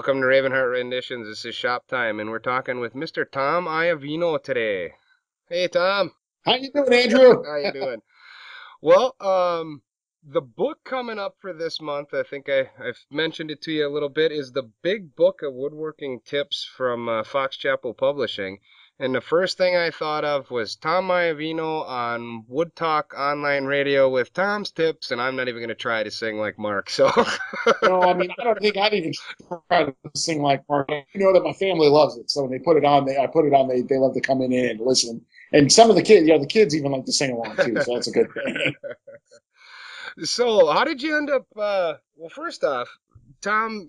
Welcome to Ravinheart Renditions. This is Shop Time, and we're talking with Mr. Tom Iovino today. Hey, Tom. How you doing, Andrew? How you doing? Well, the book coming up for this month, I think I've mentioned it to you a little bit, is the Big Book of Woodworking Tips from Fox Chapel Publishing. And the first thing I thought of was Tom Iovino on Wood Talk Online Radio with Tom's Tips, and I'm not even going to try to sing like Mark, so... No, I mean, I don't think I'd even try to sing like Mark. You know that my family loves it, so when they put it on, I put it on. They love to come in and listen. And some of the kids, the kids even like to sing along too. So that's a good thing. So, how did you end up? Well, first off, Tom,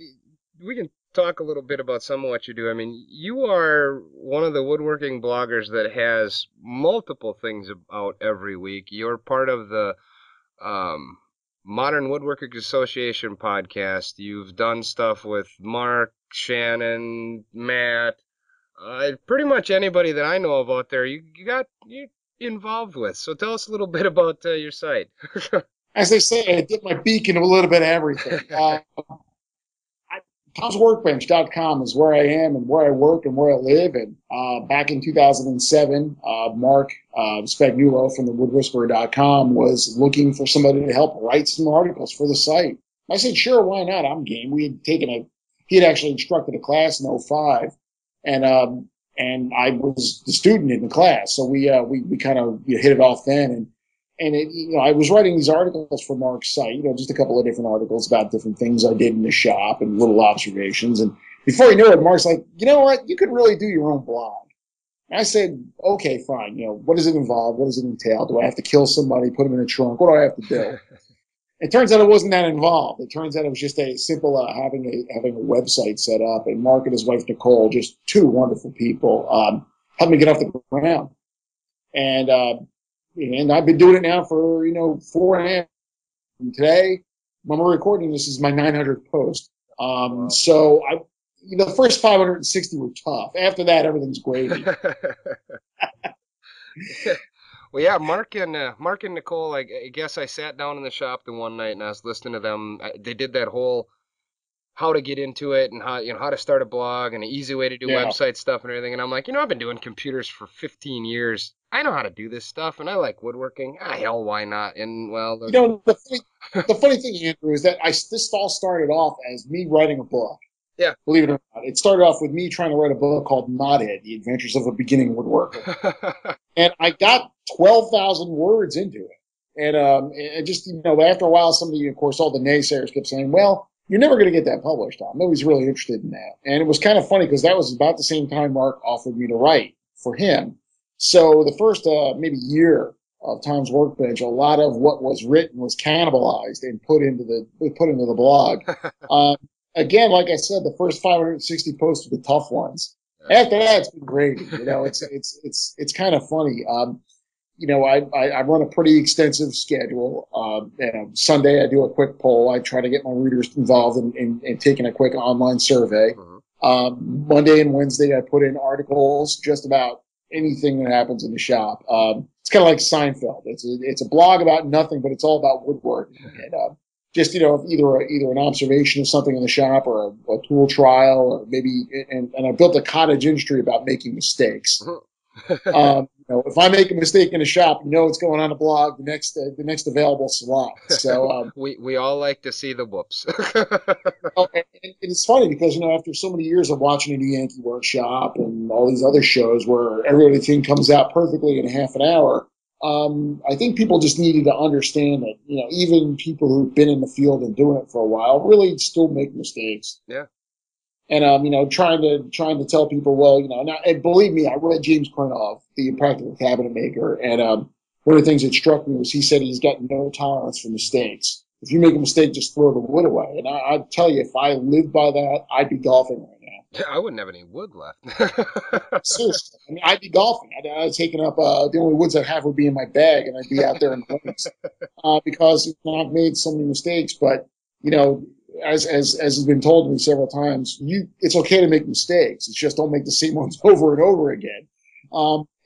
we can talk a little bit about some of what you do. I mean, you are one of the woodworking bloggers that has multiple things out every week. You're part of the um, Modern Woodworkers Association podcast. You've done stuff with Mark, Shannon, Matt, pretty much anybody that I know of out there. You got you involved with. So, tell us a little bit about your site. As they say, I dip my beak into a little bit of everything. Tom'sWorkbench.com is where I am and where I work and where I live. And back in 2007, Mark Spagnuolo from the woodwhisperer.com was looking for somebody to help write some articles for the site. I said, sure, why not? I'm game. He had actually instructed a class in '05, and I was the student in the class. So we kind of hit it off then. And I was writing these articles for Mark's site, just a couple of different articles about different things I did in the shop and little observations. And before you knew it, Mark's like, you know what? You could really do your own blog. And I said, okay, fine. What does it involve? What does it entail? Do I have to kill somebody, put them in a trunk? What do I have to do? It turns out it wasn't that involved. It turns out it was just a simple having a website set up. And Mark and his wife, Nicole, just two wonderful people, helped me get off the ground. And I've been doing it now for, 4.5. And today, when we're recording this, is my 900th post. Wow. So the first 560 were tough. After that, everything's gravy. Well, yeah, Mark and Nicole. I guess I sat down in the shop the one night and I was listening to them. They did that whole how to get into it and how to start a blog and an easy way to do Yeah. website stuff and everything. And I'm like, I've been doing computers for 15 years. I know how to do this stuff, and I like woodworking. Hell, why not? And well, The funny thing, Andrew, is that this all started off as me writing a book. yeah. Believe it or not, it started off with me trying to write a book called Knotted: The Adventures of a Beginning Woodworker, and I got 12,000 words into it. And just after a while, somebody, of course, all the naysayers kept saying, "Well, you're never going to get that published, Tom." Nobody's really interested in that. And it was kind of funny because that was about the same time Mark offered me to write for him. So the first maybe year of Tom's Workbench, a lot of what was written was cannibalized and put into the blog. Again, like I said, the first 560 posts were the tough ones. After that, it's been great. It's kind of funny. I run a pretty extensive schedule. Sunday, I do a quick poll. I try to get my readers involved in taking a quick online survey. Monday and Wednesday, I put in articles just about anything that happens in the shop. It's kind of like Seinfeld. It's a blog about nothing, but it's all about woodworking. And just either an observation of something in the shop or a tool trial, or maybe and I built a cottage industry about making mistakes. If I make a mistake in a shop, it's going on a blog the next available slot. So we all like to see the whoops. and it's funny because after so many years of watching the Yankee Workshop and all these other shows where everything comes out perfectly in half an hour, I think people just needed to understand that even people who've been in the field and doing it for a while really still make mistakes. Yeah. And trying to tell people, well, now, and believe me, I read James Kornov, the Practical Cabinet Maker, and one of the things that struck me was he said he's got no tolerance for mistakes. If you make a mistake, just throw the wood away. And I tell you, if I lived by that, I'd be golfing right now. Yeah, I wouldn't have any wood left. Seriously, I'd be golfing. I'd taken up the only woods I'd have would be in my bag, and I'd be out there in the woods because I've made so many mistakes. But as has been told to me several times, it's okay to make mistakes. It's just don't make the same ones over and over again.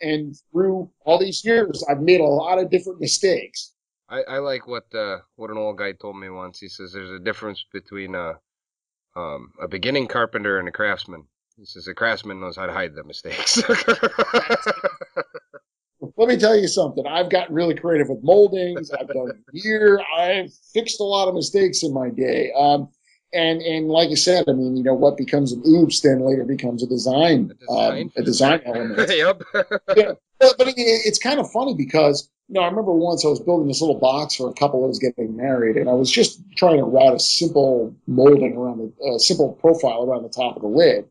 And through all these years, I've made a lot of different mistakes. I like what an old guy told me once. He says there's a difference between a beginning carpenter and a craftsman. He says a craftsman knows how to hide the mistakes. Let me tell you something. I've gotten really creative with moldings. I've done gear. I've fixed a lot of mistakes in my day. And like I said, I mean, what becomes an oops then later becomes A design a feature. design element. Yep. Yeah, but it's kind of funny because I remember once I was building this little box for a couple that was getting married, and I was just trying to route a simple molding around the simple profile around the top of the lid,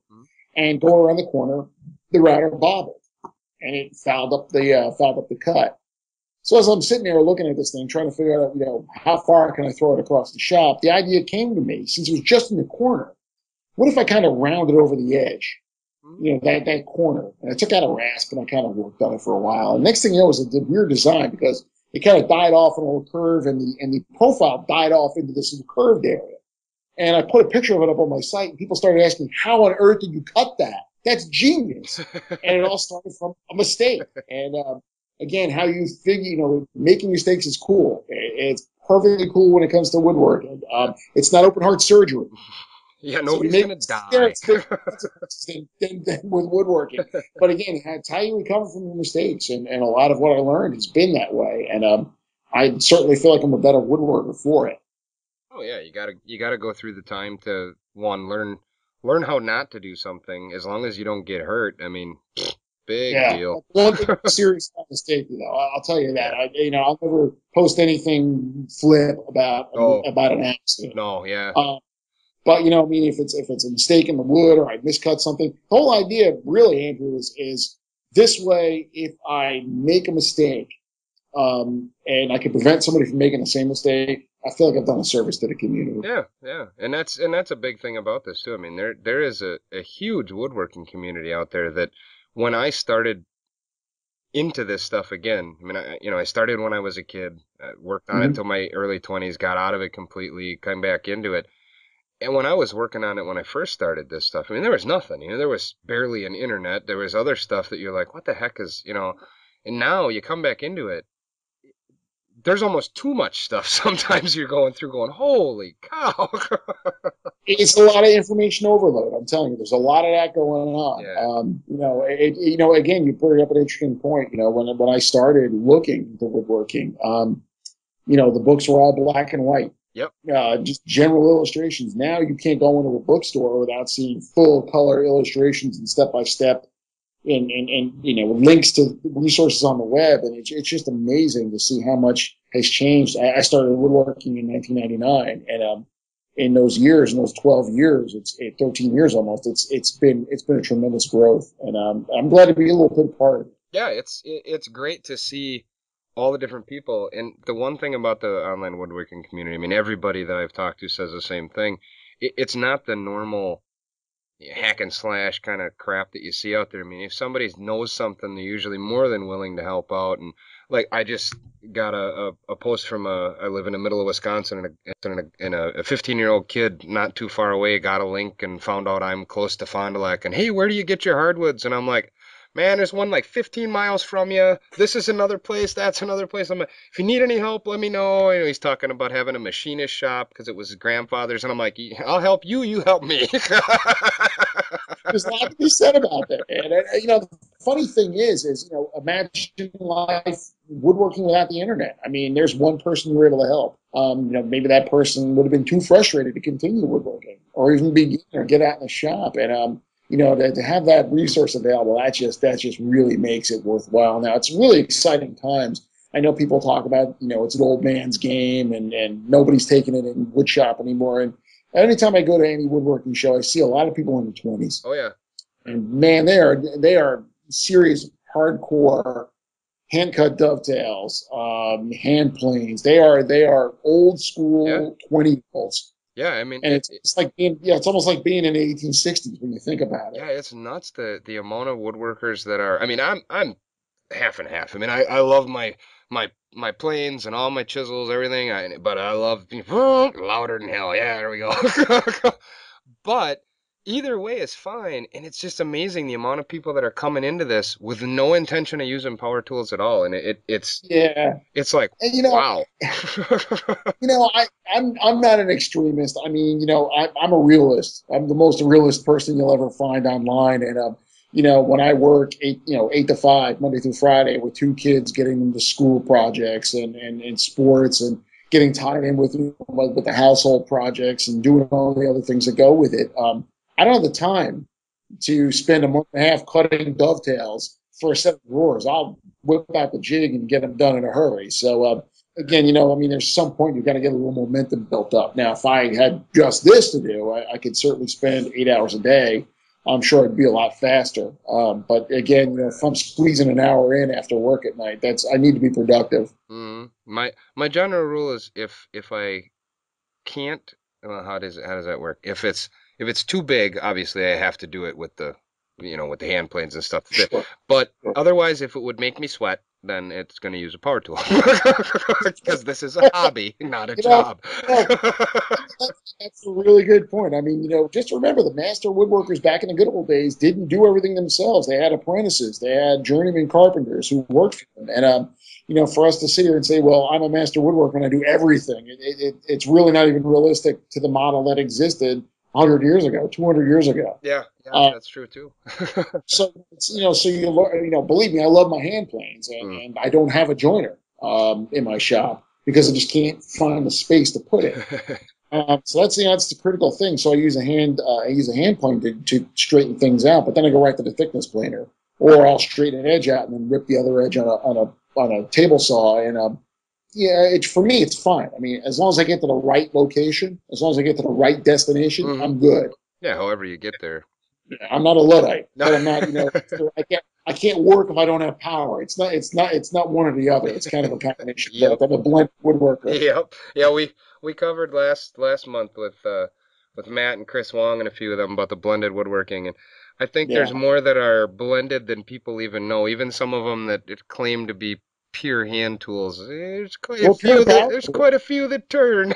and go around the corner, the router bobbled, and it fouled up the cut. So as I'm sitting there looking at this thing, trying to figure out, how far can I throw it across the shop, the idea came to me, since it was just in the corner, what if I kind of rounded over the edge? That corner. And I took out a rasp and I kind of worked on it for a while. And next thing you know, it was a weird design because it kind of died off in a little curve, and the profile died off into this little curved area. And I put a picture of it up on my site, and people started asking, how on earth did you cut that? That's genius. And it all started from a mistake. And again, how you figure, making mistakes is cool. It's perfectly cool when it comes to woodworking. It's not open heart surgery. Yeah, So you nobody's make gonna die. than with woodworking. But again, it's how you recover from your mistakes. And a lot of what I learned has been that way. And I certainly feel like I'm a better woodworker for it. Oh yeah, you gotta go through the time to one learn how not to do something as long as you don't get hurt. I mean, big Yeah. deal. One big serious mistake, I'll tell you that. Yeah. I'll never post anything flip Oh about an accident. no, yeah. Um, But I mean, if it's a mistake in the wood or I miscut something, the whole idea, really, Andrew, is this way. If I make a mistake, and I can prevent somebody from making the same mistake, I feel like I've done a service to the community. Yeah, yeah. And that's a big thing about this too. I mean, there is a huge woodworking community out there that when I started into this stuff again, I mean, I started when I was a kid, worked on it Mm-hmm. till my early 20s, got out of it completely, came back into it. And when I was working on it when I first started this stuff, I mean, there was nothing, there was barely an internet. There was other stuff that you're like, what the heck and now you come back into it, there's almost too much stuff. Sometimes you're going through going, holy cow. It's a lot of information overload. I'm telling you, there's a lot of that going on. Yeah. Again, you bring up an interesting point. When I started looking into woodworking, the books were all black and white. Yep. Just general illustrations. Now you can't go into a bookstore without seeing full color illustrations and step by step and links to resources on the web. And it's just amazing to see how much has changed. I started woodworking in 1999, and in those years, in those 12 years, 13 years almost, it's been a tremendous growth. And I'm glad to be a little bit part of it. Yeah, it's great to see all the different people. And the one thing about the online woodworking community, I mean, everybody that I've talked to says the same thing. It's not the normal hack and slash kind of crap that you see out there. I mean, if somebody knows something, they're usually more than willing to help out. And like, I just got a post from I live in the middle of Wisconsin, and a 15-year-old kid not too far away got a link and found out I'm close to Fond du Lac. And hey, where do you get your hardwoods? And I'm like, man, there's one like 15 miles from you. This is another place. That's another place. I'm like, if you need any help, let me know. And he's talking about having a machinist shop because it was his grandfather's. And I'm like, I'll help you. You help me. There's a lot to be said about that. And the funny thing is imagine life woodworking without the internet. I mean, there's one person you were able to help. Maybe that person would have been too frustrated to continue woodworking or even begin or get out in the shop. And to have that resource available, that just really makes it worthwhile. Now it's really exciting times. I know people talk about, it's an old man's game and nobody's taking it in wood shop anymore. And anytime I go to any woodworking show, I see a lot of people in their 20s. Oh yeah. And man, they are serious, hardcore hand cut dovetails, hand planes. They are old Yeah. school 20-year-olds. Yeah. I mean, And it's almost like being in the 1860s when you think about it. yeah, it's nuts the amount of woodworkers that are. I mean, I'm half and half. I mean, I love my planes and all my chisels, everything. But I love louder than hell. Yeah, there we go. But either way is fine, and it's just amazing the amount of people that are coming into this with no intention of using power tools at all, and Yeah. it's like, And wow. I'm not an extremist. I mean, I'm a realist. I'm the most realist person you'll ever find online. And when I work 8 to 5, Monday through Friday, with 2 kids, getting them to school projects and sports, and getting tied in with the household projects and doing all the other things that go with it. I don't have the time to spend a month and a half cutting dovetails for a set of drawers. I'll whip out the jig and get them done in a hurry. So again, I mean, there's some point you've got to get a little momentum built up. Now, if I had just this to do, I could certainly spend 8 hours a day. I'm sure it'd be a lot faster. But again, if I'm squeezing an hour in after work at night, I need to be productive. My general rule is if I can't, well, how does that work? If it's too big, obviously I have to do it with with the hand planes and stuff to fit. Sure. But Sure. otherwise, if it would make me sweat, then it's going to use a power tool because this is a hobby, not a You know, job. you know, that's a really good point. I mean, just remember the master woodworkers back in the good old days didn't do everything themselves. They had apprentices, they had journeyman carpenters who worked for them. And, for us to sit here and say, well, I'm a master woodworker and I do everything, it's really not even realistic to the model that existed 100 years ago, 200 years ago. Yeah, Uh, that's true too. so, believe me, I love my hand planes, Mm. and I don't have a joiner in my shop because I just can't find the space to put it. So that's the critical thing. So I use a hand plane to straighten things out, but then I go right to the thickness planer, or I'll straighten an edge out and then rip the other edge on a table saw. And for me, it's fine. I mean, as long as I get to the right location, as long as I get to the right destination, Hmm. I'm good. Yeah, however you get there. I'm not a Luddite, No. but I'm not. I can't work if I don't have power. It's not one or the other. It's kind of a combination of Yep. both. I'm a blend woodworker. Yep. Yeah, we covered last month with Matt and Chris Wong and a few of them about the blended woodworking, and I think there's Yeah. more that are blended than people even know. Even some of them that it claim to be pure hand tools. Well, pure power. There's quite a few that turn.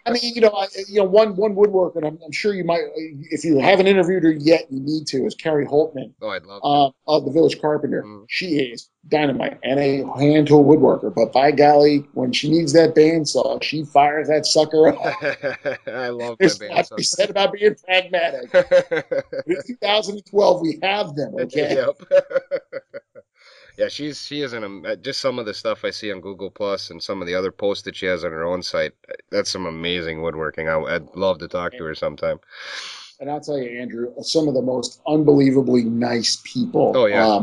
I mean, one woodworker, and I'm sure you might, if you haven't interviewed her yet, you need to, is Carrie Holtman Oh, I'd love to. of the Village Carpenter. Mm. She is dynamite and a hand tool woodworker. But by golly, when she needs that bandsaw, she fires that sucker up. I love my There's a lot to be bandsaws. said about being pragmatic. In 2012, we have them, okay? Yep. Yeah, she is just some of the stuff I see on Google Plus and some of the other posts that she has on her own site. That's some amazing woodworking. I'd love to talk to her sometime. And I'll tell you, Andrew, some of the most unbelievably nice people. Oh yeah.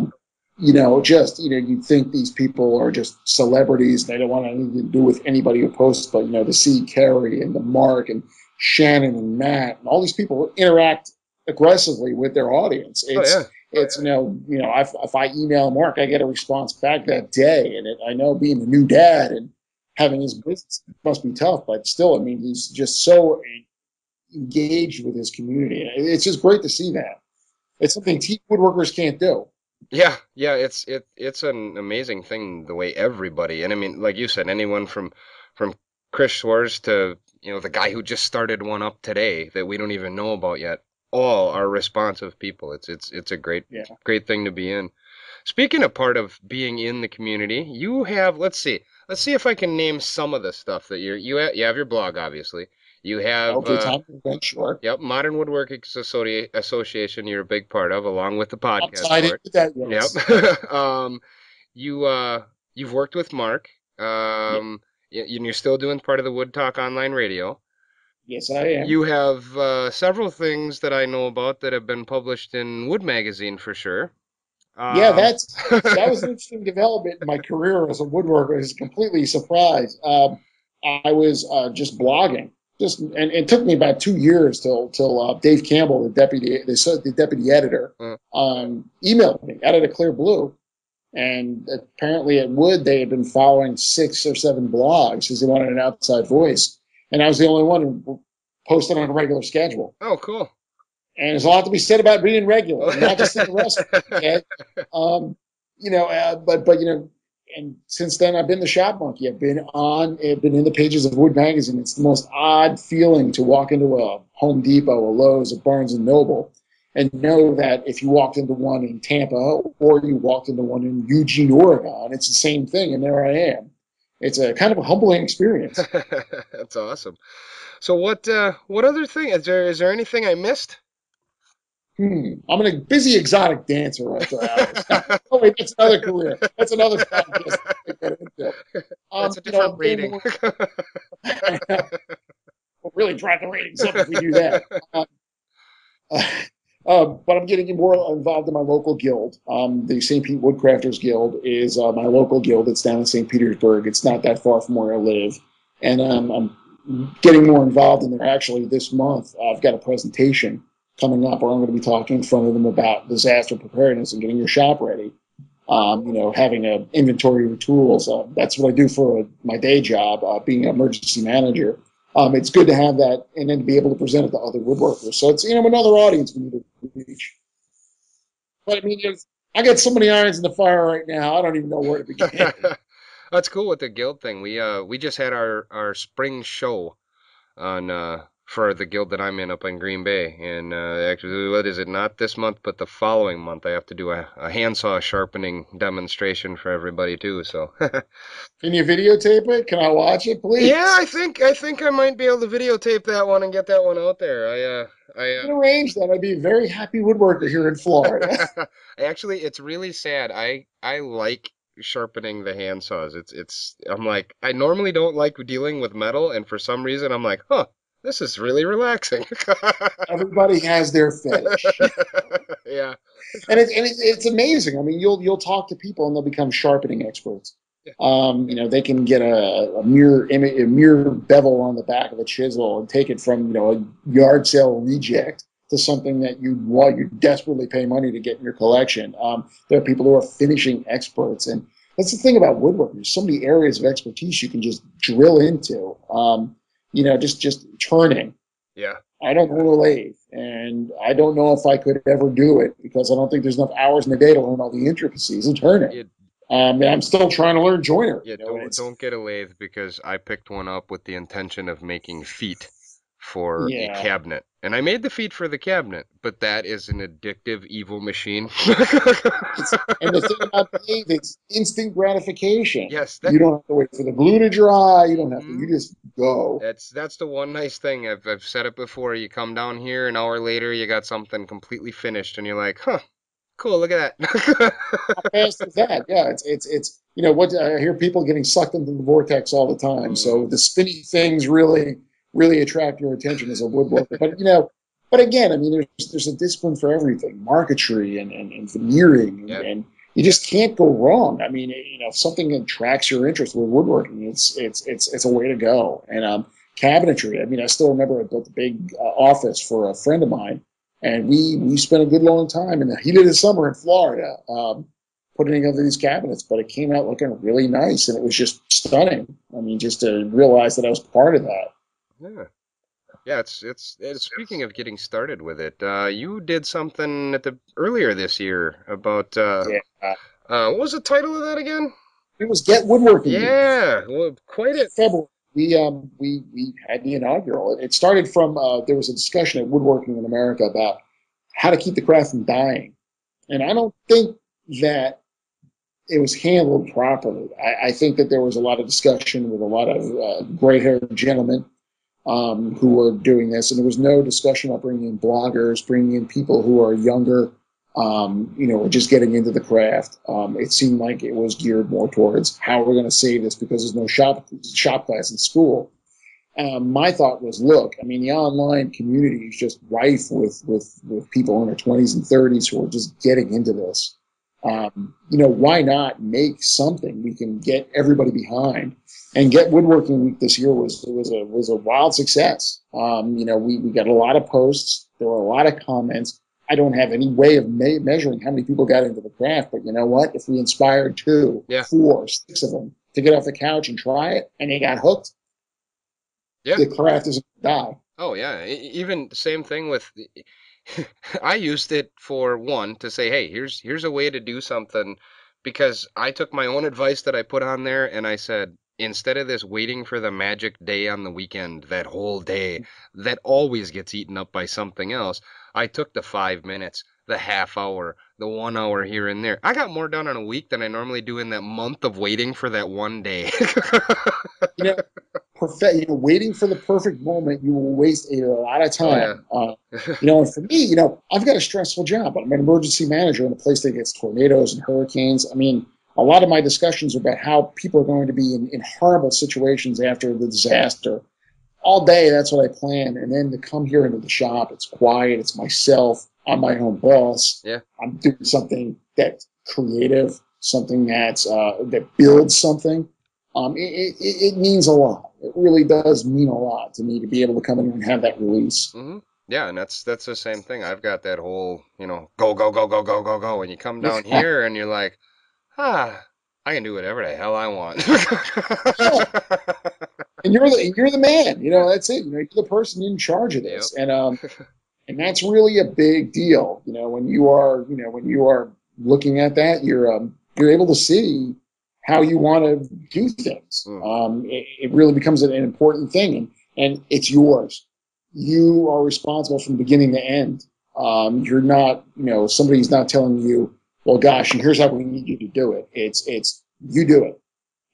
You think these people are just celebrities. They don't want anything to do with anybody who posts, but to see Carrie and the Mark and Shannon and Matt and all these people interact aggressively with their audience. Oh yeah. If I email Mark, I get a response back that day, and I know being a new dad and having his business must be tough, but still, I mean, he's just so engaged with his community. It's just great to see that. It's something team woodworkers can't do. Yeah. It's an amazing thing the way everybody, and I mean, like you said, anyone from Chris Schwartz to the guy who just started one up today that we don't even know about yet. All are responsive people. It's a Yeah. great thing to be in. Speaking of part of being in the community, you have, let's see if I can name some of the stuff that you have your blog, obviously. You have, Okay, time to bench sure. yep, Modern Woodworking Association you're a big part of, along with the I'm podcast tied in for it. with that. Yes. Yep. You've worked with Mark, Yeah. and you're still doing part of the Wood Talk online radio. Yes, I am. You have several things that I know about that have been published in Wood Magazine for sure. Yeah, Um, that was an interesting development in my career as a woodworker. I was completely surprised. I was just blogging, and it took me about 2 years till Dave Campbell, the deputy editor, uh, emailed me out of the clear blue. And apparently at Wood, they had been following 6 or 7 blogs because they wanted an outside voice. And I was the only one who posted on a regular schedule. oh, cool. And there's a lot to be said about being regular, not just in the restaurant. Okay, but and since then, I've been the shop monkey. I've been in the pages of Wood Magazine. It's the most odd feeling to walk into a Home Depot, a Lowe's, a Barnes and Noble, and know that if you walked into one in Tampa or you walked into one in Eugene, Oregon, it's the same thing, and there I am. It's a kind of a humbling experience. That's awesome. So what other thing is there anything I missed? I'm a busy exotic dancer after hours. Oh wait, that's another career. That's another podcast to get into. That's a different I'm getting rating. more. We'll really drive the ratings up if we do that. Uh, but I'm getting more involved in my local guild. The St. Pete Woodcrafters Guild is my local guild. It's down in St. Petersburg. It's not that far from where I live. And I'm getting more involved in there. Actually, this month, I've got a presentation coming up where I'm going to be talking in front of them about disaster preparedness and getting your shop ready. Having an inventory of tools. That's what I do for my day job, being an emergency manager. It's good to have that and then be able to present it to other woodworkers. So it's another audience we need to reach. But I mean, I got so many irons in the fire right now. I don't even know where to begin. That's cool with the guild thing. We just had our spring show on for the guild that I'm in up in Green Bay. And actually, what is it? Not this month, but the following month. I have to do a handsaw sharpening demonstration for everybody too. So Can you videotape it? Can I watch it, yeah, please? I think I might be able to videotape that one and get that one out there. You can arrange that. I'd be a very happy woodworker here in Florida. Actually, it's really sad. I like sharpening the handsaws. I'm like I normally don't like dealing with metal, and for some reason I'm like, huh, this is really relaxing. Everybody has their fetish. Yeah. It's amazing. I mean, you'll talk to people and they'll become sharpening experts. Yeah. They can get a mirror bevel on the back of a chisel and take it from a yard sale reject to something that you desperately pay money to get in your collection. There are people who are finishing experts, and that's the thing about woodworking. There's so many areas of expertise you can just drill into. Just turning. Yeah. I don't know a lathe, and I don't know if I could ever do it because I don't think there's enough hours in the day to learn all the intricacies of turning. You And I'm still trying to learn joiner. Yeah, And don't it's don't get a lathe because I picked one up with the intention of making feet for a yeah. cabinet. And I made the feet for the cabinet, but that is an addictive evil machine. And the thing about the lathe, it's instant gratification. Yes, that You don't have to wait for the glue to dry. You don't have to. mhm. You just go. That's the one nice thing. I've said it before. You come down here an hour later, you got something completely finished, and you're like, huh, cool, look at that. How fast is that? Yeah, it's what I hear people getting sucked into the vortex all the time. Mm, So the spinny things really attract your attention as a woodworker. But again, I mean, there's a discipline for everything, marquetry and veneering, yeah, and you just can't go wrong. I mean, if something attracts your interest with woodworking, it's a way to go. And cabinetry. I mean, I still remember I built a big office for a friend of mine, and we spent a good long time in the heat of the summer in Florida putting together these cabinets. But it came out looking really nice, and it was just stunning. I mean, just to realize that I was part of that. yeah. Yeah, it's speaking of getting started with it, you did something at the earlier this year about Yeah, what was the title of that again? it was Get Woodworking Week. Yeah, well, quite it. February. We had the inaugural. It started from there was a discussion at Woodworking in America about how to keep the craft from dying, and I don't think that it was handled properly. I think that there was a lot of discussion with a lot of gray-haired gentlemen who were doing this, and there was no discussion about bringing in bloggers, bringing in people who are younger, just getting into the craft. It seemed like it was geared more towards how we're going to save this because there's no shop class in school. My thought was, look, I mean, the online community is just rife with people in their 20s and 30s who are just getting into this. Why not make something we can get everybody behind? And Get Woodworking Week this year was a wild success. We got a lot of posts. There were a lot of comments. I don't have any way of measuring how many people got into the craft, but you know what? If we inspired 2, Yeah, 4, 6 of them to get off the couch and try it, and they got hooked, yeah. the craft isn't going to die. Oh yeah, even the same thing with I used it for one to say, hey, here's a way to do something because I took my own advice that I put on there and I said, instead of this waiting for the magic day on the weekend, that whole day that always gets eaten up by something else, I took the 5 minutes, the half hour, the 1 hour here and there. I got more done in a week than I normally do in that month of waiting for that one day. You know, waiting for the perfect moment, you will waste a lot of Oh yeah. time. And for me, I've got a stressful job. I'm an emergency manager in a place that gets tornadoes and hurricanes. I mean, a lot of my discussions are about how people are going to be in horrible situations after the disaster. All day, that's what I plan. And then to come here into the shop, it's quiet, it's myself, I'm my own boss. Yeah. I'm doing something that's creative, something that builds something. It means a lot. It really does mean a lot to me to be able to come in and have that release. Hmm. Yeah, and that's the same thing. I've got that whole, go, go, go, go, go, go, go. And you come down here and you're like, ah, I can do whatever the hell I want. Yeah. And you're the man. Yeah. That's it. You're the person in charge of Yep. this. And that's really a big deal. When you are looking at that, you're able to see how you want to do things. Mm. It really becomes an important thing, and it's yours. You are responsible from beginning to end. You're not, somebody's not telling you, well, gosh, and here's how we need you to do it. It's you do it,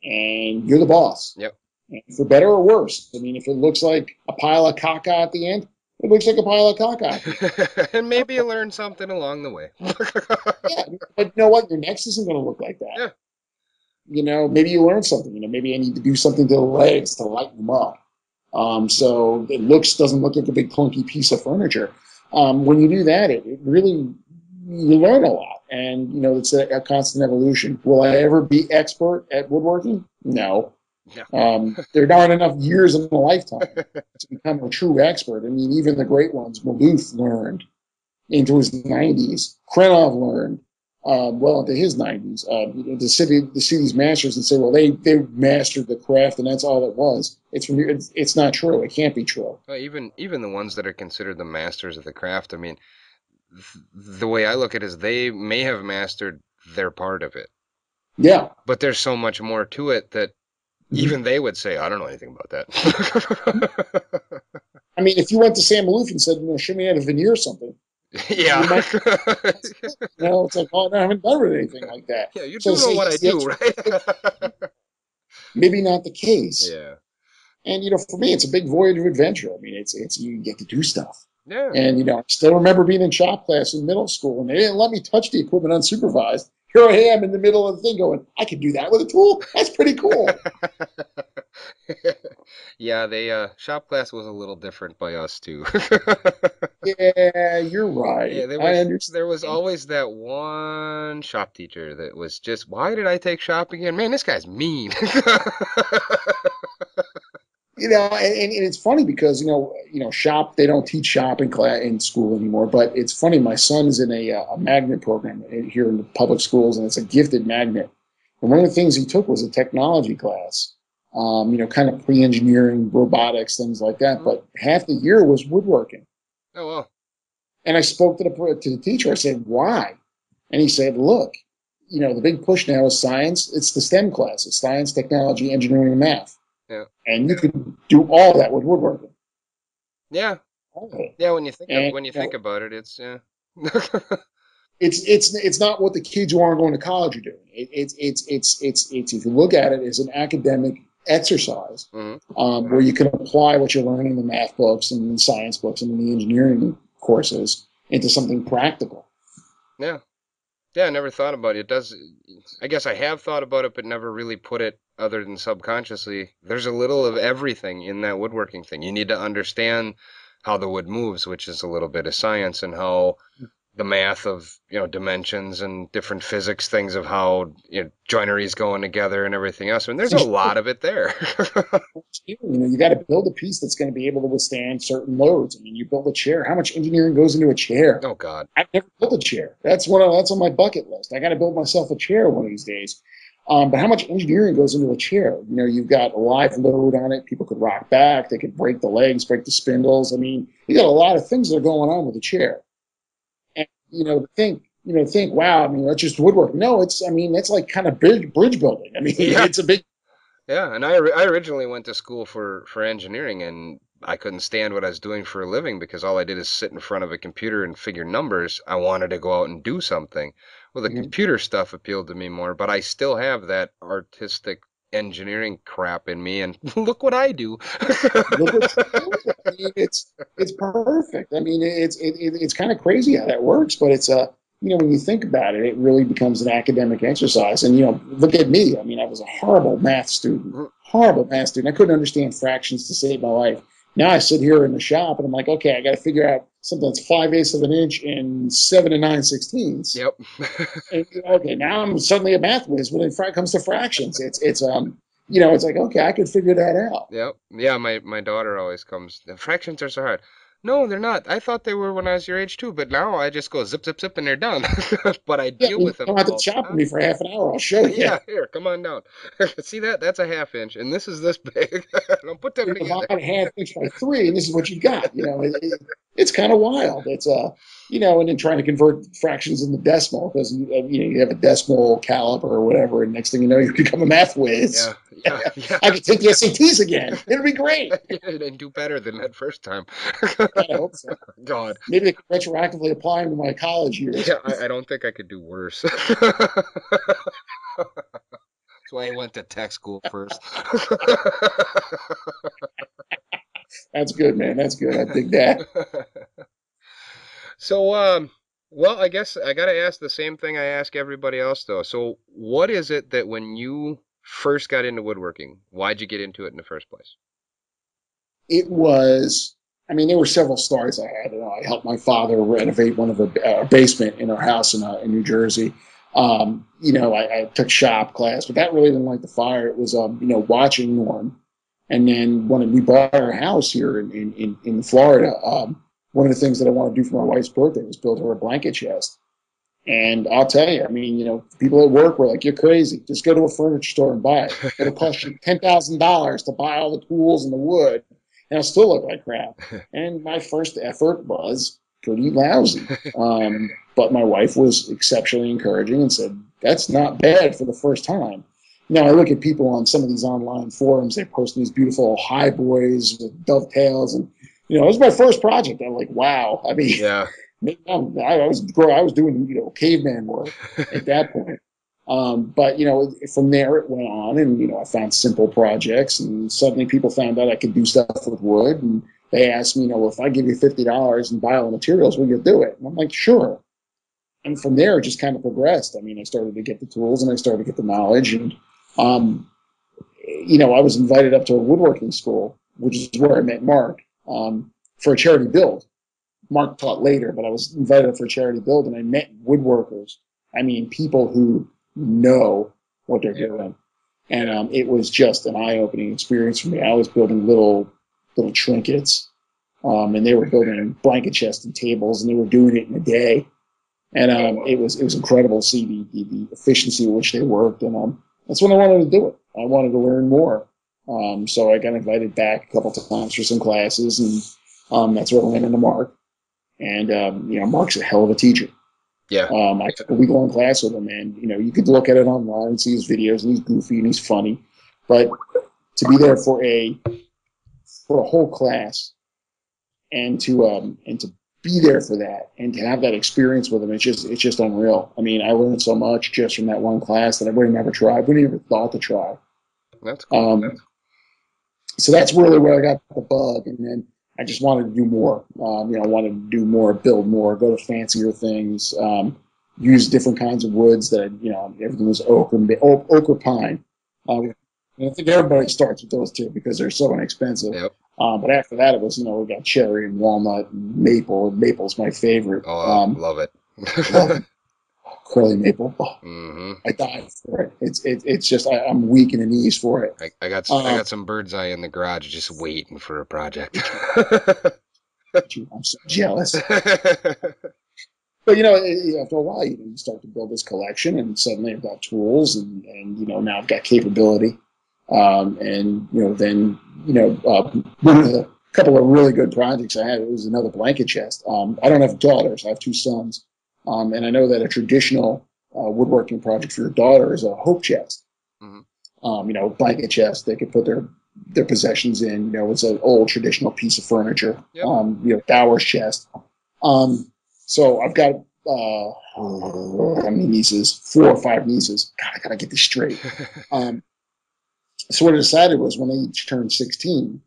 and you're the boss. Yep. And for better or worse. I mean, if it looks like a pile of caca at the end, it looks like a pile of caca. And maybe you learn something along the way. Yeah, but you know what? Your next isn't going to look like that. Yeah. Maybe you learn something. Maybe I need to do something to the legs to lighten them up. So it doesn't look like a big clunky piece of furniture. When you do that, it really, you learn a lot. And, it's a constant evolution. Will I ever be expert at woodworking? No. No. There aren't enough years in a lifetime to become a true expert. I mean, even the great ones, Maloof learned into his 90s. Krenov learned well into his 90s. To see these masters and say, well, they mastered the craft and that's all it was. It's not true. It can't be true. Well, even the ones that are considered the masters of the craft, I mean, the way I look at it is they may have mastered their part of it, Yeah. but there's so much more to it that Mm-hmm. even they would say, I don't know anything about that. I mean, if you went to Sam Maloof and said, show me how to veneer something, Yeah. you might, it's like, oh, no, I haven't done anything like that. Yeah, you So do know say what I he's the do, expert. right? Maybe not the case. Yeah. And for me, it's a big voyage of adventure. I mean, it's you get to do stuff. Yeah. And I still remember being in shop class in middle school, and they didn't let me touch the equipment unsupervised. Here I am in the middle of the thing, going, I can do that with a tool. That's pretty cool. Yeah, they shop class was a little different by us too. Yeah, you're right. Yeah, there I was understand. there was always that one shop teacher that was just, why did I take shop again? Man, this guy's mean. And it's funny because shop, they don't teach shop in school anymore. But it's funny. My son is in a magnet program here in the public schools, and it's a gifted magnet. And one of the things he took was a technology class. Kind of pre-engineering, robotics, things like that. Mhm. But half the year was woodworking. Oh well. And I spoke to the teacher. I said, "Why?" And he said, "Look, the big push now is science. It's the STEM classes: science, technology, engineering, and math. Yeah. And you can do all that with woodworking." Yeah. All of it. Yeah, And when you think about it, it's yeah. it's not what the kids who aren't going to college are doing. It's if you look at it as an academic exercise, Hmm. where you can apply what you're learning in the math books and the science books and the engineering courses into something practical. Yeah. Yeah, I never thought about it. It does. I guess I have thought about it, but never really put it other than subconsciously. There's a little of everything in that woodworking thing. You need to understand how the wood moves, which is a little bit of science, and how the math of, dimensions and different physics things of how, joinery's going together and everything else. I mean, there's For a sure. lot of it there. You got to build a piece that's going to be able to withstand certain loads. I mean, you build a chair. How much engineering goes into a chair? Oh God. I've never built a chair. That's on my bucket list. I got to build myself a chair one of these days. But how much engineering goes into a chair? You've got a live load on it. People could rock back. They could break the legs, break the spindles. I mean, you got a lot of things that are going on with a chair. And, to think think, wow, I mean, that's just woodworking. No, I mean, that's like kind of bridge building. I mean, Yeah. it's a big. Yeah, and I originally went to school for engineering, and I couldn't stand what I was doing for a living because all I did is sit in front of a computer and figure numbers. I wanted to go out and do something. Well, the Mhm. computer stuff appealed to me more, but I still have that artistic engineering crap in me, and look what I do. Look what you do. I mean, it's perfect. I mean, it's kind of crazy how that works, but it's when you think about it, it really becomes an academic exercise. And look at me. I mean, I was a horrible math student. Horrible math student. I couldn't understand fractions to save my life. Now I sit here in the shop and I'm like, okay, I got to figure out something that's 5/8 of an inch and 7 and 9/16. Yep. And, okay, now I'm suddenly a math whiz when it comes to fractions. It's like, okay, I could figure that out. Yep. Yeah, my daughter always comes, the fractions are so hard. No, they're not. I thought they were when I was your age too, but now I just go zip, zip, zip, and they're done. But I Yeah, deal you with them don't have to all the chop with time. me for half an hour. I'll show you. Yeah, here, come on down. See that? That's a half inch, and this is this big. Now put them together. Divide a half inch by three, and this is what you got. It's kind of wild. And then trying to convert fractions into decimal because you have a decimal caliper or whatever, and next thing you know, you become a math whiz. Yeah, yeah, yeah. I could take the SATs again. It'll be great. And do better than that first time. God, I hope so. God. Maybe they could retroactively apply them to my college years. Yeah, I don't think I could do worse. That's why I went to tech school first. That's good, man. That's good. I dig that. So, well, I guess I gotta ask the same thing I ask everybody else though. So, what is it that when you first got into woodworking, why'd you get into it in the first place? It was, I mean, there were several stories I had. I helped my father renovate one of the basement in our house in New Jersey. I took shop class, but that really didn't light the fire. It was, watching Norm. And then when we bought our house here in Florida, one of the things that I wanted to do for my wife's birthday was build her a blanket chest. And I'll tell you, I mean, people at work were like, "You're crazy. Just go to a furniture store and buy it. It'll cost you $10,000 to buy all the tools and the wood, and it'll still look like crap." And my first effort was pretty lousy. But my wife was exceptionally encouraging and said, "That's not bad for the first time." Now I look at people on some of these online forums; they post these beautiful high boys with dovetails, and it was my first project. I'm like, wow. I mean, Yeah. I was doing caveman work at that point. But from there it went on, and I found simple projects, and suddenly people found out I could do stuff with wood, and they asked me, well, if I give you $50 and buy all the materials, will you do it? And I'm like, sure. And from there, it just kind of progressed. I mean, I started to get the tools, and I started to get the knowledge, and um, I was invited up to a woodworking school, which is where I met Mark, for a charity build. Mark taught later, but I was invited for a charity build, and I met woodworkers. I mean, people who know what they're doing, and it was just an eye-opening experience for me. I was building little trinkets, and they were building blanket chests and tables, and they were doing it in a day, and it was incredible to see the efficiency with which they worked, and that's when I wanted to do it. I wanted to learn more, so I got invited back a couple of times for some classes, and that's where I went into Mark. And Mark's a hell of a teacher. Yeah. I took a week-long class with him, and you could look at it online and see his videos, and he's goofy and he's funny. But to be there for a whole class, and to be there for that, and to have that experience with him, it's just unreal. I mean, I learned so much just from that one class that I would have never tried, wouldn't even thought to try. That's cool. So that's really where I got the bug, and then I just wanted to do more. I wanted to do more, build more, go to fancier things, use different kinds of woods that everything was oak or pine. I think everybody starts with those two because they're so inexpensive. Yep. But after that, it was we got cherry and walnut and maple. And maple's my favorite. Oh, love it. Love curly maple. Oh, Hmm. I died for it. It's just I'm weak in the knees for it. I got some bird's eye in the garage just waiting for a project. I'm so jealous. But after a while, you start to build this collection, and suddenly I've got tools, and now I've got capability, and then one of the couple of really good projects I had was another blanket chest. I don't have daughters; I have two sons. And I know that a traditional woodworking project for your daughter is a hope chest. Hmm. Blanket chest they could put their possessions in. It's an old traditional piece of furniture. Yep. Dower's chest. So I've got how many nieces? 4 or 5 nieces. God, I gotta get this straight. So what I decided was when they each turned 16,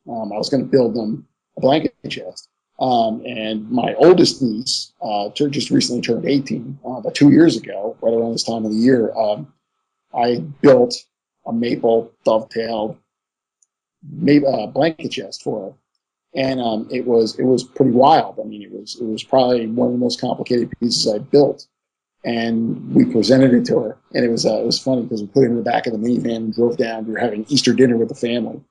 I was going to build them a blanket chest. And my oldest niece just recently turned 18, about 2 years ago, right around this time of the year. I built a maple dovetailed blanket chest for her, and it was pretty wild. I mean, it was probably one of the most complicated pieces I built. And we presented it to her, and it was funny because we put it in the back of the minivan and drove down. We were having Easter dinner with the family,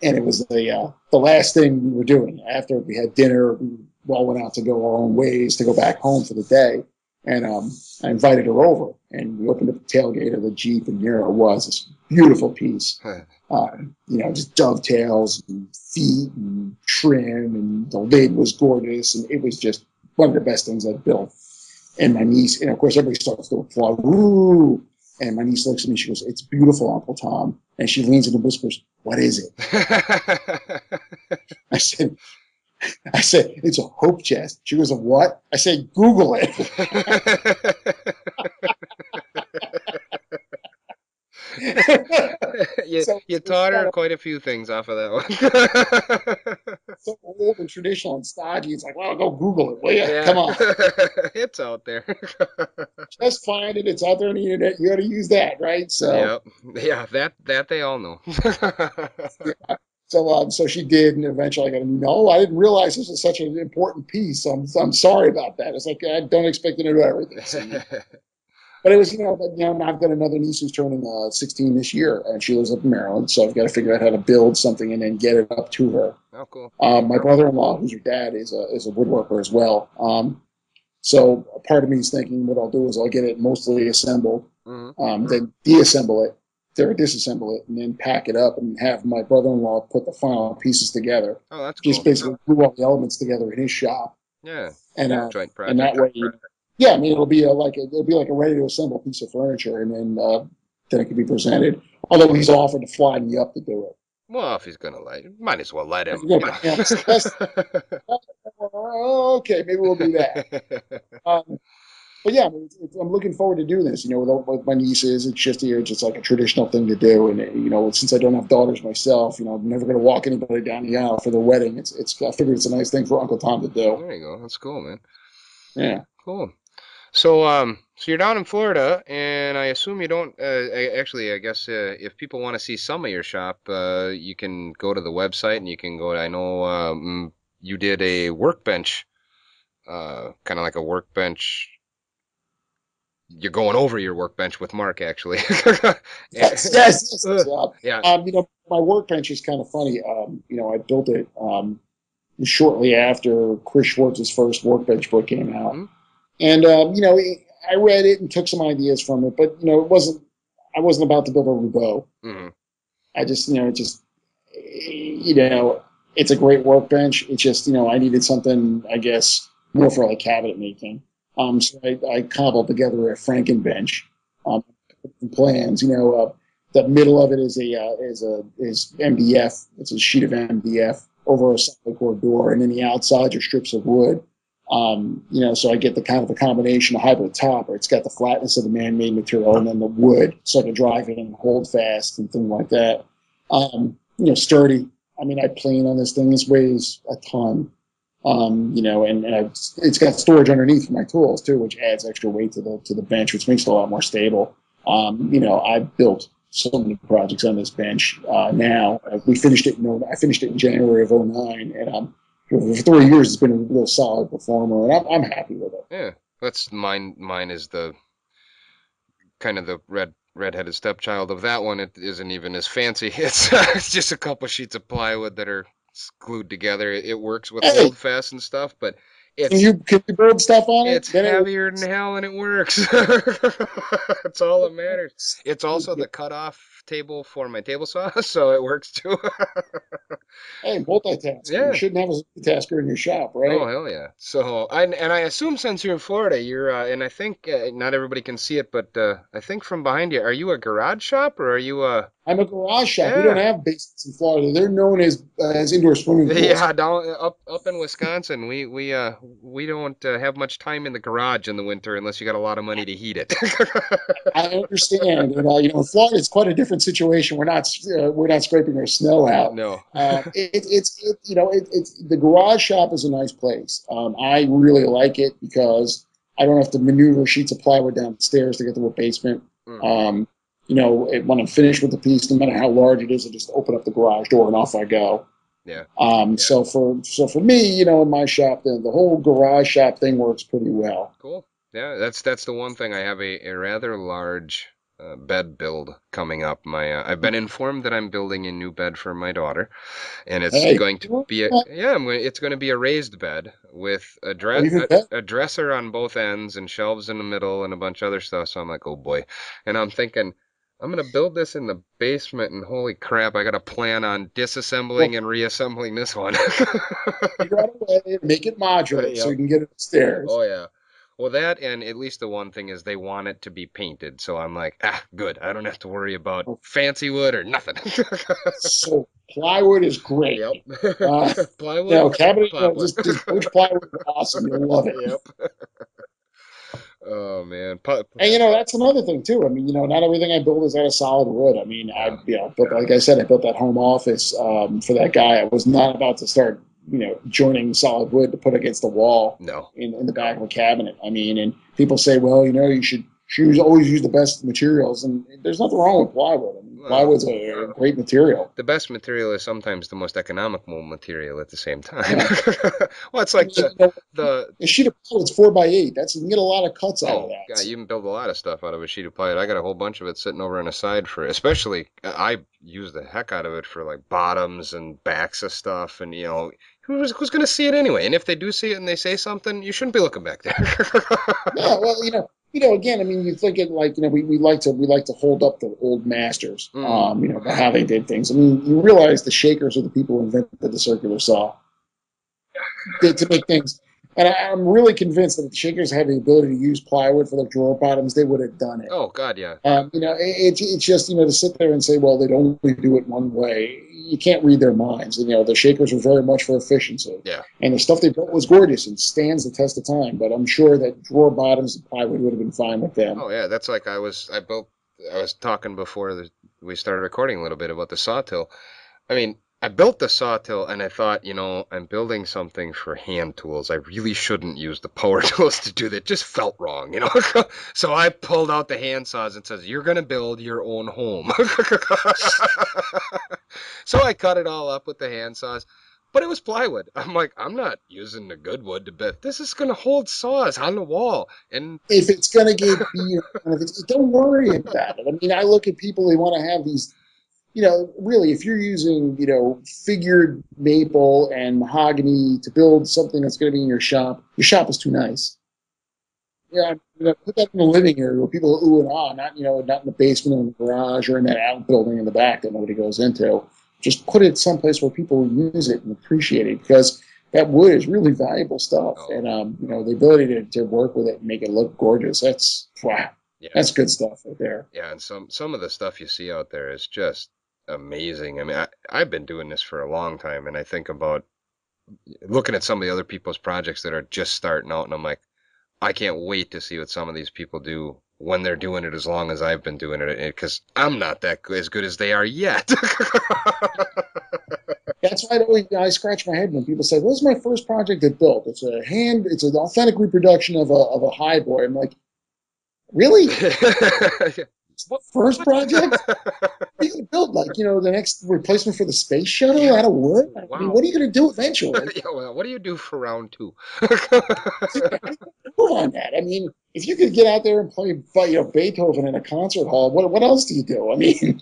and it was the last thing we were doing after we had dinner. We all went out to go our own ways to go back home for the day, and I invited her over, and we opened up the tailgate of the Jeep, and here it was, this beautiful piece. Just dovetails and feet and trim, and the lid was gorgeous, and it was just one of the best things I've built. And my niece, and of course, everybody starts to applaud. Woo! And my niece looks at me. She goes, "It's beautiful, Uncle Tom." And she leans in and whispers, "What is it?" I said, "It's a hope chest." She goes, "A what?" I said, "Google it." you So you it's taught kind her of quite a few things off of that one. so old and traditional and stodgy. It's like, well, go Google it, will you? Yeah, Come on. it's out there. Just find it. It's out there on the internet. You got to use that, right? So, Yep. Yeah, that they all know. so she did, and eventually I got, no, I didn't realize this was such an important piece. I'm sorry about that. It's like I don't expect you to do everything. So, but it was, I've got another niece who's turning 16 this year, and she lives up in Maryland. So I've got to figure out how to build something and then get it up to her. Oh, cool. My brother-in-law, who's her dad, is a woodworker as well. So a part of me is thinking what I'll do is I'll get it mostly assembled, then deassemble it, or disassemble it, and then pack it up and have my brother-in-law put the final pieces together. Oh, that's Just cool. basically glue all the elements together in his shop, Yeah, and joint and that project. way, yeah, I mean it'll be like a ready to assemble piece of furniture, and then it can be presented. Although he's offered to fly me up to do it. Well, if he's gonna might as well let him. Yeah, okay, maybe we'll do that. Um, but yeah, I mean, I'm looking forward to doing this. With my nieces, it's just like a traditional thing to do. And since I don't have daughters myself, I'm never going to walk anybody down the aisle for the wedding. I figured it's a nice thing for Uncle Tom to do. There you go. That's cool, man. Yeah. Cool. So you're down in Florida, and I assume you don't. Actually, I guess if people want to see some of your shop, you can go to the website, and you can go. I know you did a workbench, kind of like a workbench. You're going over your workbench with Mark, actually. Yes, yes, yes. Yeah. My workbench is kind of funny. I built it shortly after Chris Schwartz's first workbench book came out. Hmm. And I read it and took some ideas from it, but I wasn't about to build a Rouleau. Hmm. I just, it's a great workbench. It's just, I needed something, I guess, more for like cabinet making. So I cobbled together a Frankenbench. Plans, the middle of it is MDF. It's a sheet of MDF over a solid core door, and then the outsides are strips of wood. So I get the kind of a combination of hybrid top, where it's got the flatness of the man-made material and then the wood, so I can drive it and hold fast and things like that. Sturdy. I mean, I plane on this thing. This weighs a ton. It's got storage underneath for my tools too, which adds extra weight to the bench, which makes it a lot more stable. I've built so many projects on this bench. Now I finished it in January of '09, and for 3 years it's been a real solid performer, and I'm happy with it. Yeah. That's mine. Mine is the kind of the redheaded stepchild of that one. It isn't even as fancy. It's just a couple sheets of plywood that are glued together. It works with Hey, hold fast and stuff, but It's Can you build stuff on it? it's Then it heavier than works. hell and it works. It's all that matters. It's also the cutoff table for my table saw, so it works too. Hey, multitasker. You Yeah. shouldn't have a multitasker in your shop, Oh right? hell yeah! So I assume since you're in Florida, you're and I think not everybody can see it, but I think from behind you, are you a garage shop or are you a I'm a garage shop. We don't yeah have basements in Florida. They're known as indoor swimming pools. yeah down up in Wisconsin? We don't have much time in the garage in the winter unless you got a lot of money to heat it. I understand, and in Florida, it's quite a different situation. We're not scraping our snow out. No. It's the garage shop is a nice place. I really like it because I don't have to maneuver sheets of plywood downstairs to get to a basement. Mm, Um, when I'm finished with the piece, no matter how large it is, I just open up the garage door and off I go. yeah. So for me, in my shop, the whole garage shop thing works pretty well. Cool. Yeah, that's the one thing. I have a rather large bed build coming up. My I've been informed that I'm building a new bed for my daughter, and it's Hey, going to be it's going to be a raised bed with even better. a dresser on both ends and shelves in the middle and a bunch of other stuff. So I'm like, oh boy, and I'm thinking. I'm gonna build this in the basement, and holy crap, I got to plan on disassembling Well, and reassembling this one. figure out a way to make it modular so Yep. you can get it upstairs. Oh yeah. Well, that and at least the one thing is they want it to be painted. So I'm like, good. I don't have to worry about fancy wood or nothing. So plywood is great. Yep. Uh, Plywood, cabinet, popwood. just birch plywood is awesome. You'll love it. Yep. Oh man. And that's another thing too. I mean, not everything I build is out of solid wood. I mean, Yeah. built, like I said, I built that home office for that guy. I was not about to start, joining solid wood to put against the wall No. in the back of a cabinet. I mean, and people say, well, you should always use the best materials, and there's nothing wrong with plywood. I mean, Well, plywood's a great material. the best material is sometimes the most economical material at the same time. Yeah. Well, it's I like mean, the a sheet of plywood's 4x8. You can get a lot of cuts out of Oh, that. God, you can build a lot of stuff out of a sheet of plywood. I got a whole bunch of it sitting over on the side for, especially, I use the heck out of it for like bottoms and backs of stuff. And, who's going to see it anyway? And if they do see it and they say something, you shouldn't be looking back there. Yeah, well, again, I mean, you think it like, we like to hold up the old masters, Mm, about how they did things. I mean, you realize the Shakers are the people who invented the circular saw to make things. And I'm really convinced that if the Shakers had the ability to use plywood for their drawer bottoms, they would have done it. oh, God, yeah. It's just, to sit there and say, well, they'd only do it one way. You can't read their minds. The Shakers were very much for efficiency. Yeah. And the stuff they built was gorgeous and stands the test of time. But I'm sure that drawer bottoms and plywood would have been fine with them. Oh, yeah. That's like I was talking before we started recording a little bit about the sawtill. I mean, I built the sawtill and I thought, I'm building something for hand tools. I really shouldn't use the power tools to do that. It just felt wrong. So I pulled out the hand saws and says, "You're gonna build your own home." So I cut it all up with the hand saws. But it was plywood. I'm like, I'm not using the good wood to bit. This is gonna hold saws on the wall. And If it's going to get beat, don't worry about it. I mean, I look at people, they want to have these, really, if you're using, figured maple and mahogany to build something that's going to be in your shop is too nice. Yeah, put that in the living area where people ooh and ah, not in the basement or in the garage or in that outbuilding in the back that nobody goes into. Just put it someplace where people use it and appreciate it because that wood is really valuable stuff. oh And the ability to work with it and make it look gorgeous, that's wow. yeah, That's good stuff right there. yeah, and some of the stuff you see out there is just amazing. I mean, I've been doing this for a long time, and I think about looking at some of the other people's projects that are just starting out, and I'm like, I can't wait to see what some of these people do when they're doing it as long as I've been doing it, because I'm not as good as they are yet. That's why I scratch my head when people say, "This is my first project I built. It's an authentic reproduction of a high boy." I'm like, really? First What? project? What are you going to build? Like, the next replacement for the space shuttle out of wood? I mean, Wow. what are you going to do eventually? Yeah, well, what do you do for round two? Move on that. I mean, if you could get out there and play, Beethoven in a concert hall, what else do you do? I mean,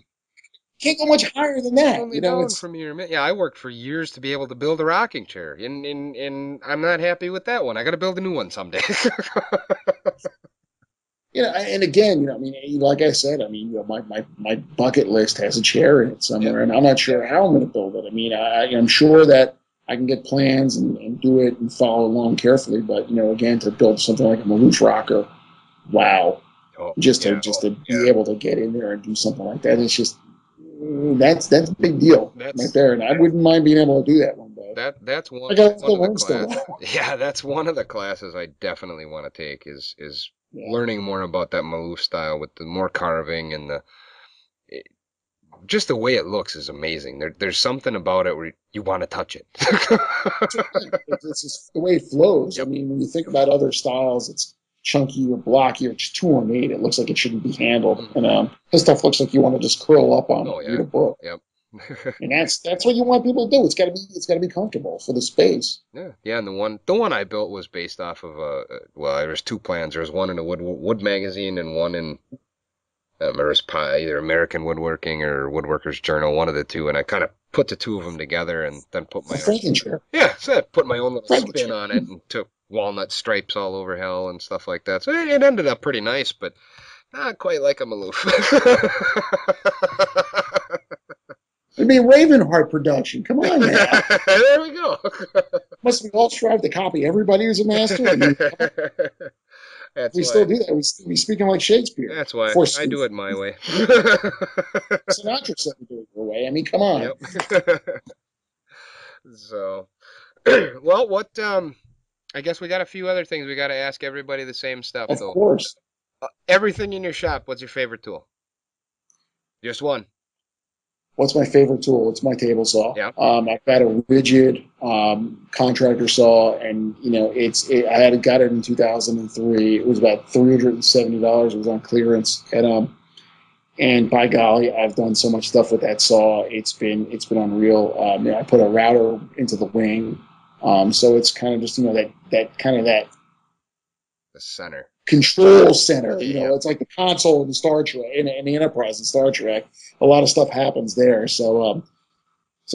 can't go much higher than that. Only You know, down it's from here, man. Yeah, I worked for years to be able to build a rocking chair, and I'm not happy with that one. I got to build a new one someday. and again, I mean, like I said, I mean, my bucket list has a chair in it Yep. somewhere, and I'm not sure how I'm going to build it. I mean, I'm sure that I can get plans and do it and follow along carefully, but again, to build something like a Maloof rocker, wow, Oh, just to yeah. just to be able to get in there and do something like that, it's just that's a big deal right That's there, and I wouldn't mind being able to do that one day. that's I got to one of the learn still. class. Yeah, that's one of the classes I definitely want to take is Yeah. learning more about that Maloof style with the more carving and it, just the way it looks is amazing. There's something about it where you want to touch it. That's what I mean. It's just the way it flows. I Yep. mean, when you think about other styles, it's chunky or blocky or just too ornate. It looks like it shouldn't be handled. Mm. And this stuff looks like you want to just curl up on it Oh and read yeah. a book. Yep. And that's what you want people to do. It's got to be comfortable for the space. Yeah, yeah, and the one I built was based off of well, there was two plans. There was one in a wood magazine and one in it was either American Woodworking or Woodworkers Journal, one of the two, and I kind of put the two of them together and then put A my own, Frankenchair. yeah, so I put my own little spin Frankenchair. on it and took walnut stripes all over hell and stuff like that. So it ended up pretty nice, but not quite like a Maloof. It'd be a Ravenheart production. Come on now. There we go. Must we all strive to copy everybody who's a master? I mean, That's we still why. do that. We speaking like Shakespeare. That's why Before I do it my way. Sinatra said to do it your way. I mean, come on. Yep. So, well, what I guess we got a few other things we got to ask everybody the same stuff Of though. course. Everything in your shop, what's your favorite tool? Just one. What's my favorite tool? It's my table saw. Yeah. I've got a rigid contractor saw, and I had got it in 2003. It was about $370. It was on clearance, and by golly, I've done so much stuff with that saw. It's been unreal. I put a router into the wing, so it's kind of just that The center. control center. Yeah. It's like the console in the Star Trek, in the Enterprise in Star Trek. A lot of stuff happens there. So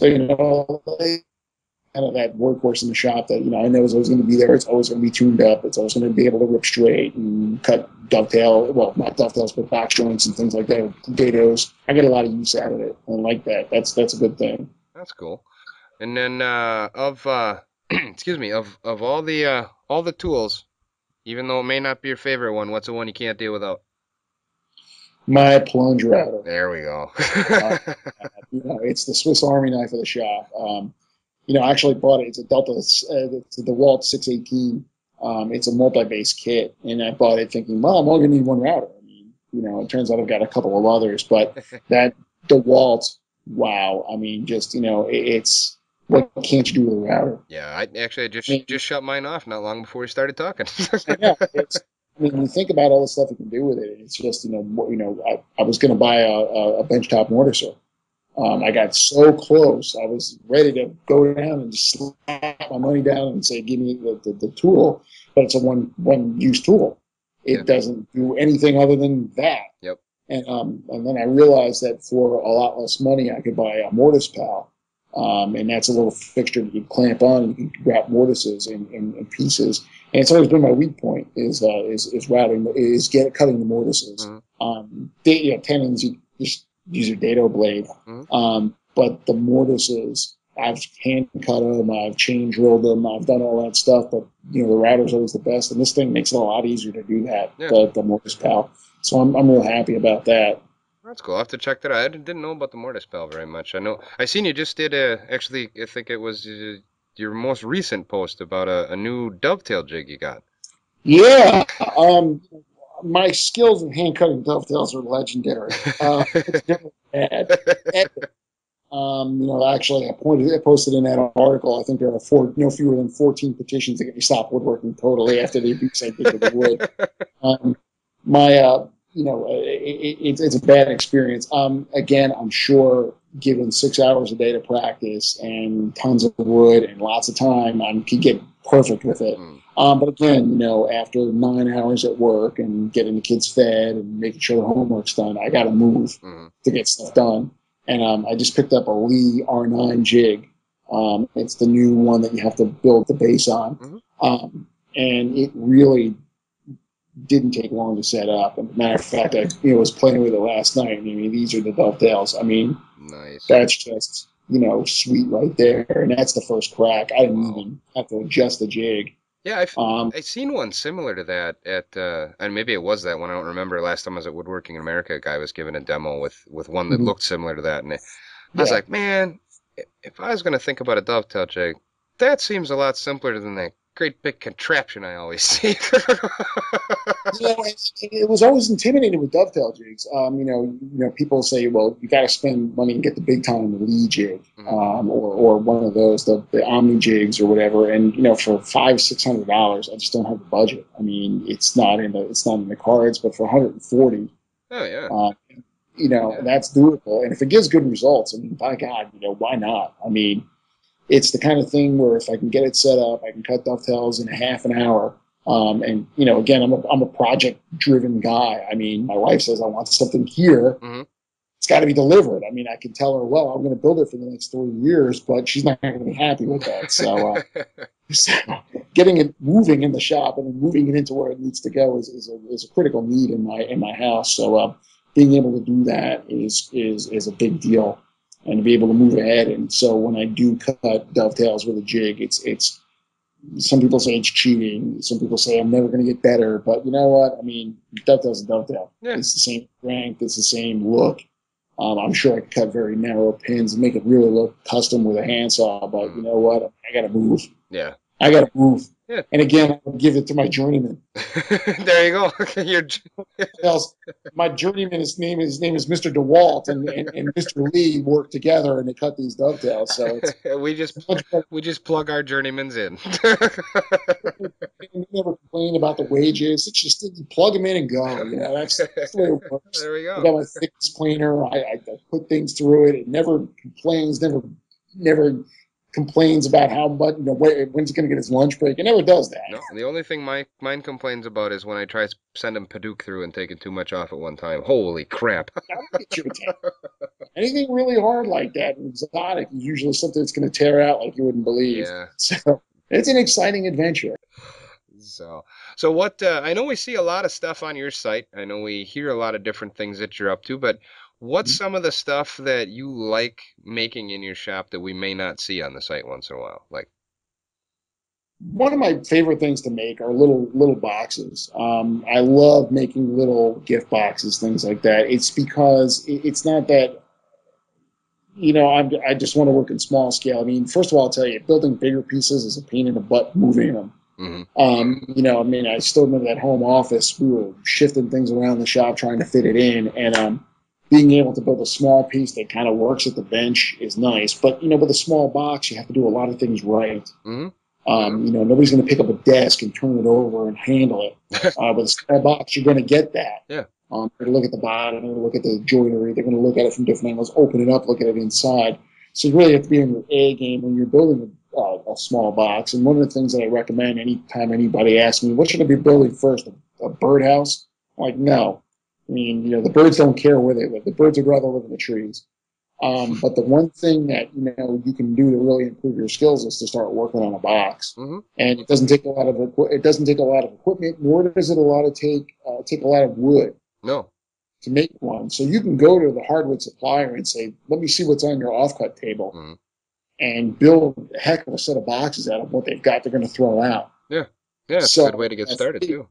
kind of that workhorse in the shop that I know is always going to be there. It's always going to be tuned up. It's always going to be able to rip straight and cut dovetail. Well, not dovetails, but box joints and things like that. Potatoes. I get a lot of use out of it. I like that. That's a good thing. That's cool. And then of excuse me, of all the tools, even though it may not be your favorite one, what's the one you can't deal without? My plunge router. There we go. It's the Swiss Army knife of the shop. I actually bought it. It's a Delta. It's the DeWalt 618. It's a multi-base kit, and I bought it thinking, well, I'm only gonna need one router. I mean, it turns out I've got a couple of others, but that DeWalt, wow. I mean, just it's what can't you do with a router? Yeah, I actually just I mean, just shut mine off not long before we started talking. yeah, when you think about all the stuff you can do with it, it's just I was going to buy a benchtop mortiser. I got so close, I was ready to go down and just slap my money down and say, "Give me the tool," but it's a one use tool. It doesn't do anything other than that. Yep. And then I realized that for a lot less money, I could buy a mortise pal. And that's a little fixture that you can clamp on and you can wrap mortises in pieces. And it's always been my weak point is routing, cutting the mortises. Mm-hmm. Tenons, you just use your dado blade. Mm-hmm. But the mortises, I've hand cut them, I've chain drilled them, I've done all that stuff. But the router's always the best, and this thing makes it a lot easier to do that. Yeah. The mortise pal. So I'm real happy about that. That's cool. I'll have to check that out. I didn't know about the mortise pal very much. I know I seen you just did actually I think it was your most recent post about a new dovetail jig you got. Yeah. My skills in hand cutting dovetails are legendary. It's never bad. Actually, I posted in that article. I think there are no fewer than 14 petitions to get me stop woodworking totally after the abuse I did to the wood. It's a bad experience. Again, I'm sure given 6 hours a day to practice and tons of wood and lots of time, I could get perfect with it. But again, after 9 hours at work and getting the kids fed and making sure the homework's done, I got to move to get stuff done. And I just picked up a Lee R9 jig. It's the new one that you have to build the base on. Hmm. And it really didn't take long to set up. And matter of fact, I was playing with it last night. I mean, these are the dovetails. I mean, Nice. that's just sweet right there. And that's the first crack. I didn't Wow. even have to adjust the jig. Yeah, I've Um, I seen one similar to that at and maybe it was that one. I don't remember. Last time I was at Woodworking in America, a guy was giving a demo with one that looked similar to that, and I was yeah. like, man, if I was gonna think about a dovetail jig, that seems a lot simpler than that great big contraption I always see. It was always intimidating with dovetail jigs. People say, well, you got to spend money and get the big time Lee jig, Mhm. or one of those, the Omni jigs or whatever. And for $500-$600, I just don't have the budget. I mean, it's not in the cards, but for 140, Oh yeah, uh, yeah. that's doable. And if it gives good results, I mean, by God, why not? I mean, it's the kind of thing where if I can get it set up, I can cut dovetails in a half an hour. And again, I'm a project driven guy. I mean, my wife says I want something here. Hmm. It's got to be delivered. I mean, I can tell her, well, I'm going to build it for the next 3 years, but she's not going to be happy with that. So, so getting it moving in the shop and moving it into where it needs to go is a critical need in my house. So being able to do that is a big deal, and to be able to move ahead. And so when I do cut dovetails with a jig, it's some people say it's cheating. Some people say I'm never going to get better. But you know what? I mean, dovetail's a dovetail. Yeah. It's the same strength. It's the same look. I'm sure I could cut very narrow pins and make it really look custom with a handsaw. But you Mm. know what? I got to move. Yeah. I got to move. Yeah. And again, I'll give it to my journeyman. There you go. You're Else, my journeyman, his name is Mr. DeWalt, and Mr. Lee worked together and they cut these dovetails. So it's we just much better. we just plug our journeymans in. We never complain about the wages. It's just you plug them in and go. That's the way it works. There we I go. got my thickness planer. I put things through it. It never complains. Never complains about how much when's it going to get his lunch break. It never does that. No, the only thing mine complains about is when I try sending Padook through and taking too much off at one time. Holy crap. That'll get your attention. Anything really hard like that and exotic is usually something that's going to tear out like you wouldn't believe. Yeah. So it's an exciting adventure. So, so what, I know we see a lot of stuff on your site. I know we hear a lot of different things that you're up to, but what's some of the stuff that you like making in your shop that we may not see on the site once in a while? Like, One of my favorite things to make are little boxes. I love making little gift boxes, things like that. It's because it's not that I just want to work in small scale. I mean, first of all, I'll tell you, building bigger pieces is a pain in the butt moving them. hmm. I mean, I still remember that home office. We were shifting things around the shop, trying to fit it in, and being able to build a small piece that kind of works at the bench is nice. But with a small box, you have to do a lot of things right. Hmm. Nobody's going to pick up a desk and turn it over and handle it. With a small box, you're going to get that. Yeah. They're going to look at the bottom, they're going to look at the joinery, they're going to look at it from different angles, open it up, look at it inside. So you really have to be in your A game when you're building a small box. And one of the things that I recommend anytime anybody asks me, what should I be building first, a birdhouse? I'm like, no. I mean, the birds don't care where they live. The birds would rather live in the trees. But the one thing that you can do to really improve your skills is to start working on a box. Hmm. And it doesn't take a lot of equipment, nor does it take a lot of wood No. to make one. So you can go to the hardwood supplier and say, "Let me see what's on your offcut table," Hmm. and build a heck of a set of boxes out of what they've got. They're going to throw out. Yeah. Yeah, it's a good way So to get started too.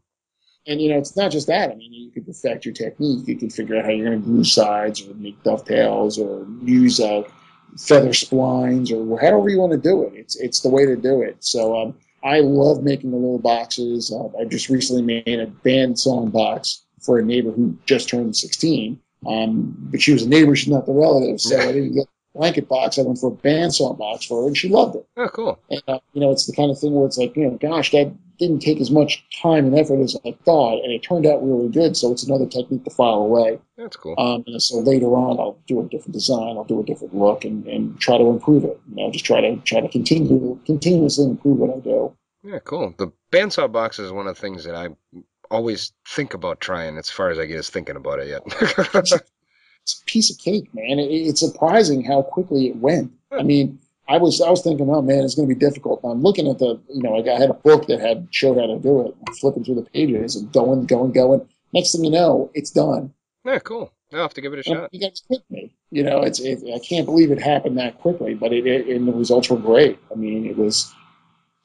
and it's not just that. I mean, you can perfect your technique. You can figure out how you're going to glue sides, or make dovetails, or use feather splines, or however you want to do it. It's the way to do it. So I love making the little boxes. I just recently made a bandsaw box for a neighbor who just turned 16. But she was a neighbor; she's not the relative, so Yeah. I didn't get a blanket box. I went for a bandsaw box for her, and she loved it. Oh, cool. And it's the kind of thing where it's like, gosh, that didn't take as much time and effort as I thought, and it turned out really good. So it's another technique to file away. That's cool. So later on, I'll do a different design, I'll do a different look, and try to improve it. Just try to continuously improve what I do. Yeah, cool. The bandsaw box is one of the things that I always think about trying as far as I get is thinking about it yet. it's a piece of cake, man. It's surprising how quickly it went. I mean, I was thinking, oh man, it's going to be difficult. I'm looking at the, like I had a book that had showed how to do it. I'm flipping through the pages and going. Next thing you know, it's done. Yeah, cool. I'll have to give it a And shot. you guys hit me. I can't believe it happened that quickly, but and the results were great. I mean, it was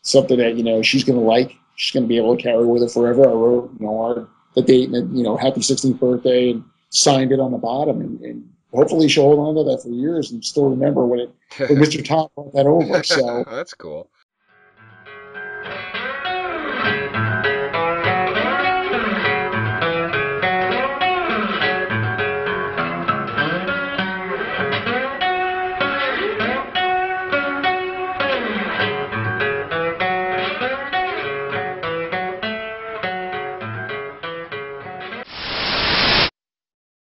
something that she's going to like. She's going to be able to carry with her forever. I wrote, the date and happy 16th birthday, and signed it on the bottom, and hopefully she'll hold on to that for years and still remember when Mr. Tom brought that over. So That's cool.